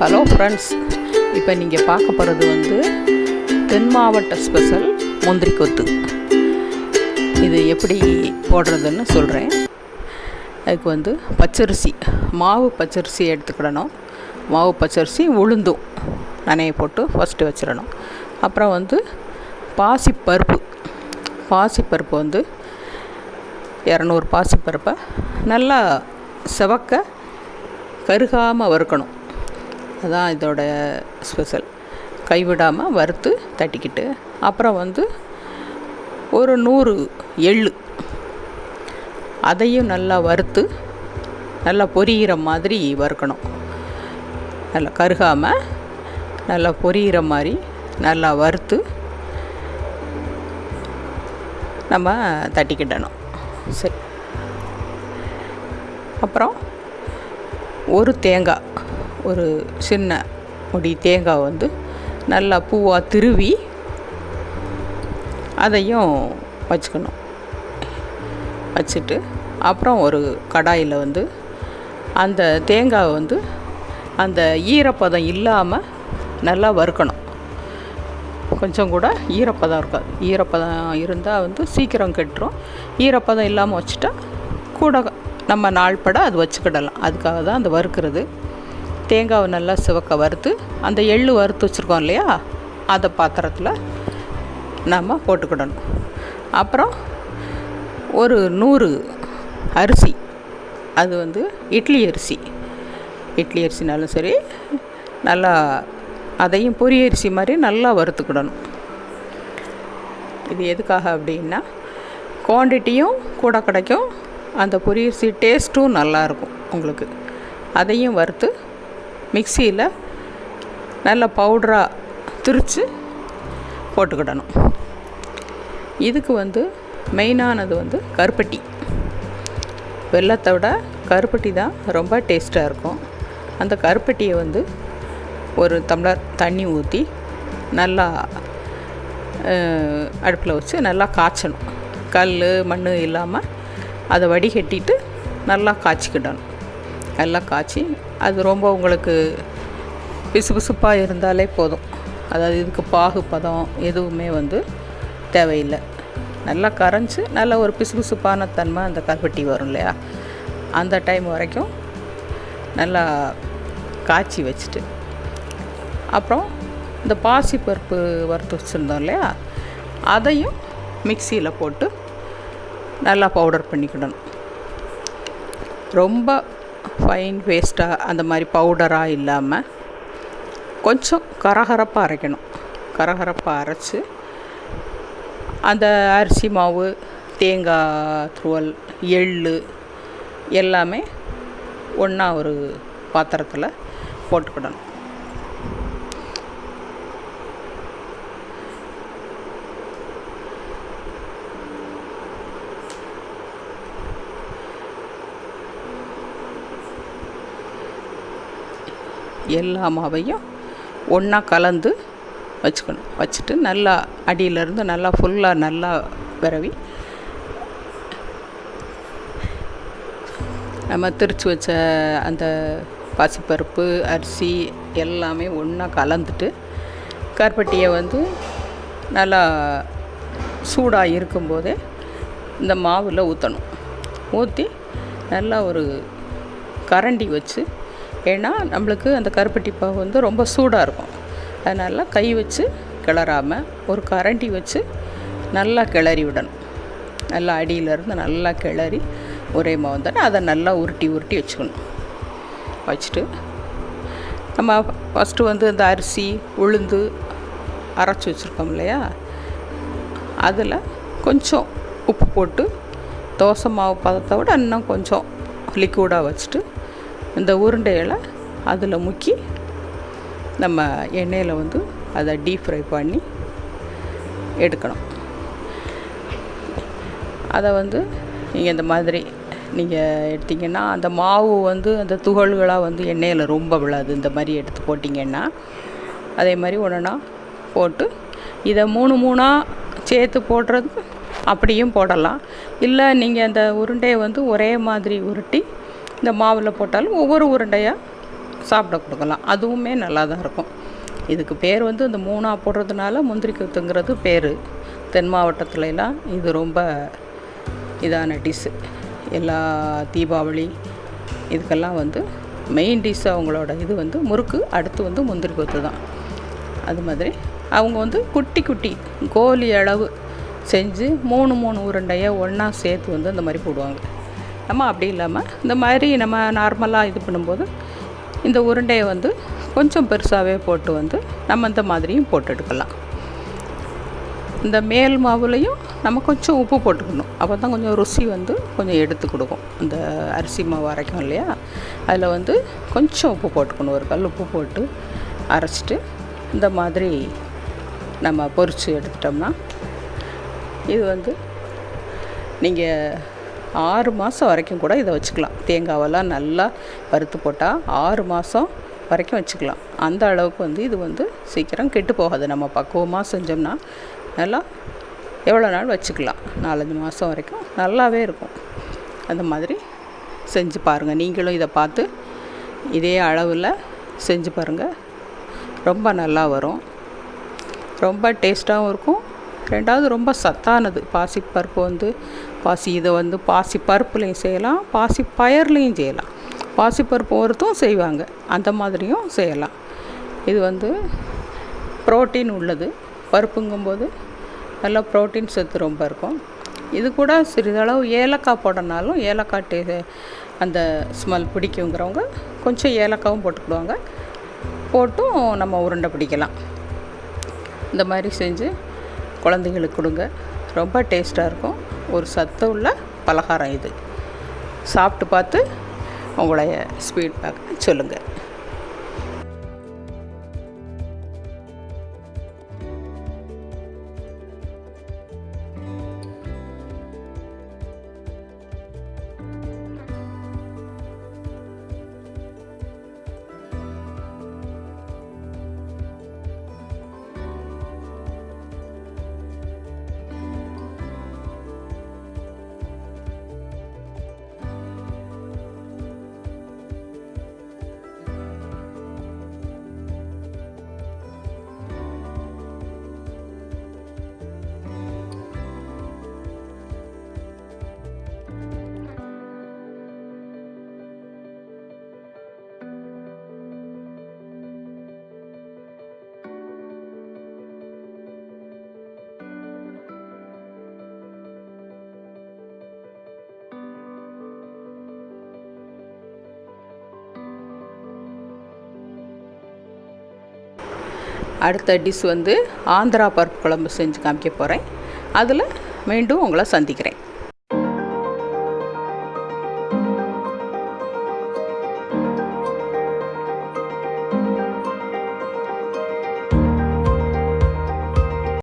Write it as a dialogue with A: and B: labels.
A: Hello friends, இப்போ நீங்கள் பார்க்க போகிறது தென் மாவட்ட ஸ்பெஷல் முந்திரி கொத்து. இது எப்படி போடுறதுன்னு சொல்கிறேன். அதுக்கு பச்சரிசி, மாவு பச்சரிசி எடுத்துக்கிடணும். மாவு பச்சரிசி உளுந்தும் நனைய போட்டு ஃபஸ்ட்டு வச்சிடணும். அப்புறம் பாசிப்பருப்பு 200 பாசிப்பருப்பை நல்லா செவக்க கருகாமல் வறுக்கணும். அதுதான் இதோட ஸ்பெஷல். கைவிடாமல் வறுத்து தட்டிக்கிட்டு, அப்புறம் ஒரு 100 எள்ளு, அதையும் நல்லா வறுத்து நல்லா பொரியிற மாதிரி வறுக்கணும். நல்லா கருகாமல் நல்லா பொரியிற மாதிரி நல்லா வறுத்து நம்ம தட்டிக்கிடணும். சரி, அப்புறம் ஒரு தேங்காய், ஒரு சின்ன முடி தேங்காய் நல்லா பூவாக திருவி அதையும் வச்சுக்கணும். வச்சுட்டு அப்புறம் ஒரு கடாயில் அந்த தேங்காய் அந்த ஈரப்பதம் இல்லாமல் நல்லா வறுக்கணும். கொஞ்சம் கூட ஈரப்பதம் இருக்காது. ஈரப்பதம் இருந்தால் சீக்கிரம் கெட்டுரும். ஈரப்பதம் இல்லாமல் வச்சுட்டா கூட நம்ம நாள்பட அது வச்சுக்கிடலாம். அதுக்காக தான் அந்த வறுக்கிறது. தேங்காவை நல்லா சிவக்க வறுத்து அந்த எள்ளு வறுத்து வச்சுருக்கோம் இல்லையா, அதை பாத்திரத்தில் நம்ம போட்டுக்கிடணும். அப்புறம் ஒரு 100 அரிசி, அது இட்லி அரிசினாலும் சரி, நல்லா அதையும் பொரி அரிசி மாதிரி நல்லா வறுத்துக்கிடணும். இது எதுக்காக அப்படின்னா, குவான்டிட்டியும் கூட கிடைக்கும், அந்த பொரி அரிசி டேஸ்ட்டும் நல்லாயிருக்கும் உங்களுக்கு. அதையும் வறுத்து மிக்சியில் நல்லா பவுடராக திரித்து போட்டுக்கிடணும். இதுக்கு மெயினானது கருப்பட்டி. வெல்லத்தை விட கருப்பட்டி தான் ரொம்ப டேஸ்ட்டாக இருக்கும். அந்த கருப்பட்டியை ஒரு டம்ளர் தண்ணி ஊற்றி நல்லா அடுப்பில் வச்சு நல்லா காய்ச்சணும். கல் மண் இல்லாமல் அதை வடிகட்டிட்டு நல்லா காய்ச்சிக்கிடணும். நல்லா காய்ச்சி அது ரொம்ப உங்களுக்கு பிசுபிசுப்பாக இருந்தாலே போதும். அதாவது இதுக்கு பாகு பதம் எதுவுமே தேவையில்லை. நல்லா கரைஞ்சி நல்ல ஒரு பிசுபிசுப்பான தன்மை அந்த கருப்பட்டி வரும் இல்லையா, அந்த டைம் வரைக்கும் நல்லா காய்ச்சி வச்சுட்டு, அப்புறம் இந்த பாசிப்பருப்பு வறுத்து வச்சுருந்தோம் இல்லையா, அதையும் மிக்சியில் போட்டு நல்லா பவுடர் பண்ணிக்கிடணும். ரொம்ப ஃபைன் பேஸ்ட்டாக அந்த மாதிரி பவுடராக இல்லாமல் கொஞ்சம் கரகரப்பாக அரைக்கணும். கரகரப்பாக அரைச்சி அந்த அரிசி மாவு, தேங்காய் துருவல், எள்ளு எல்லாமே ஒன்றா ஒரு பாத்திரத்தில் போட்டுக்கிடணும். எல்லா மாவையும் ஒன்றா கலந்து வச்சுக்கணும். வச்சுட்டு நல்லா அடியிலேருந்து நல்லா ஃபுல்லாக நல்லா விரவி நம்ம திரிச்சு வச்ச அந்த பாசிப்பருப்பு, அரிசி எல்லாமே ஒன்றா கலந்துட்டு கருப்பட்டியை நல்லா சூடாக இருக்கும்போதே இந்த மாவில் ஊற்றணும். ஊற்றி நல்லா ஒரு கரண்டி வச்சு, ஏன்னா நம்மளுக்கு அந்த கருப்பட்டி பாவு ரொம்ப சூடாக இருக்கும். அதனால் கை வச்சு கிளறாமல் ஒரு கரண்டி வச்சு நல்லா கிளறி விடணும். நல்லா அடியிலேருந்து நல்லா கிளறி ஒரே மாவு அதை நல்லா உருட்டி வச்சுக்கணும். வச்சுட்டு நம்ம ஃபஸ்ட்டு இந்த அரிசி உளுந்து அரைச்சி வச்சுருக்கோம் இல்லையா, அதில் கொஞ்சம் உப்பு போட்டு தோசை மாவு பதத்தை விட இன்னும் கொஞ்சம் லிக்விடாக வச்சுட்டு இந்த உருண்டைகளை அதில் முக்கி நம்ம எண்ணெயில் அதை டீப் ஃப்ரை பண்ணி எடுக்கணும். அதை நீங்கள் இந்த மாதிரி நீங்கள் எடுத்திங்கன்னா அந்த மாவு அந்த துகள்களாக எண்ணெயில் ரொம்ப விழாது. இந்த மாதிரி எடுத்து போட்டிங்கன்னா அதே மாதிரி ஒன்றுனா போட்டு இதை 3 சேர்த்து போடுறது அப்படியும் போடலாம். இல்லை நீங்கள் அந்த உருண்டையை ஒரே மாதிரி உருட்டி இந்த மாவில் போட்டாலும் ஒவ்வொரு உருண்டையாக சாப்பிட கொடுக்கலாம். அதுவுமே நல்லா தான் இருக்கும். இதுக்கு பேர் வந்து இந்த 3ஆக போடுறதுனால முந்திரி கொத்துங்கிறது பேர். தென் மாவட்டத்துலலாம் இது ரொம்ப இதான டிஷ்ஷு. எல்லா தீபாவளி இதுக்கெல்லாம் வந்து மெயின் டிஷ் அவங்களோட இது வந்து முறுக்கு, அடுத்து வந்து முந்திரி கொத்து தான். அது மாதிரி அவங்க வந்து குட்டி குட்டி கோலி அளவு செஞ்சு 3 உருண்டையை ஒன்றா சேர்த்து வந்து இந்த மாதிரி போடுவாங்க. நம்ம அப்படி இல்லாமல் இந்த மாதிரி நம்ம நார்மலாக இது பண்ணும்போது இந்த உருண்டையை வந்து கொஞ்சம் பெருசாகவே போட்டு வந்து நம்ம இந்த மாதிரியும் போட்டு எடுக்கலாம். இந்த மேல் மாவுலையும் நம்ம கொஞ்சம் உப்பு போட்டுக்கணும். அப்போ தான் கொஞ்சம் ருசி வந்து கொஞ்சம் எடுத்து கொடுக்கும். இந்த அரிசி மாவு அரைக்கும் இல்லையா, அதில் வந்து கொஞ்சம் உப்பு போட்டுக்கணும். ஒரு கல் உப்பு போட்டு அரைச்சிட்டு இந்த மாதிரி நம்ம பொரித்து எடுத்துட்டோம்னா இது வந்து நீங்கள் 6 மாதம் வரைக்கும் கூட இதை வச்சுக்கலாம். தேங்காவெல்லாம் நல்லா வறுத்து போட்டால் 6 மாதம் வரைக்கும் வச்சுக்கலாம். அந்த அளவுக்கு வந்து இது வந்து சீக்கிரம் கெட்டு போகாது. நம்ம பக்குவமாக செஞ்சோம்னா நல்லா எவ்வளோ நாள் வச்சுக்கலாம். 4-5 மாதம் வரைக்கும் நல்லாவே இருக்கும். அந்த மாதிரி செஞ்சு பாருங்கள். நீங்களும் இதை பார்த்து இதே அளவில் செஞ்சு பாருங்கள். ரொம்ப நல்லா வரும். ரொம்ப டேஸ்ட்டாகவும் இருக்கும். ரெண்டாவது ரொம்ப சத்தானது. பாசிப்பருப்பு வந்து இதை வந்து பாசி பருப்புலையும் செய்யலாம், பாசி பயர்லேயும் செய்யலாம். பாசிப்பருப்பு ஒருத்தும் செய்வாங்க, அந்த மாதிரியும் செய்யலாம். இது வந்து புரோட்டீன் உள்ளது. பருப்புங்கும்போது நல்லா புரோட்டீன் சத்து ரொம்ப இருக்கும். இது கூட சிறிதளவு ஏலக்காய் போடனாலும் ஏலக்காய் அந்த ஸ்மெல் பிடிக்குங்கிறவங்க கொஞ்சம் ஏலக்காயும் போட்டுக்கிடுவாங்க. போட்டும் நம்ம உருண்டை பிடிக்கலாம். இந்த மாதிரி செஞ்சு குழந்தைகளுக்கு கொடுங்க. ரொம்ப டேஸ்ட்டாக இருக்கும். ஒரு சத்து உள்ள பலகாரம் இது. சாப்பிட்டு பார்த்து உங்களுடைய ஃபீட்பேக் சொல்லுங்கள். அடுத்த டிஷ் வந்து ஆந்திரா பருப்பு குழம்பு செஞ்சு காமிக்க போகிறேன். அதில் மீண்டும் உங்களை சந்திக்கிறேன்.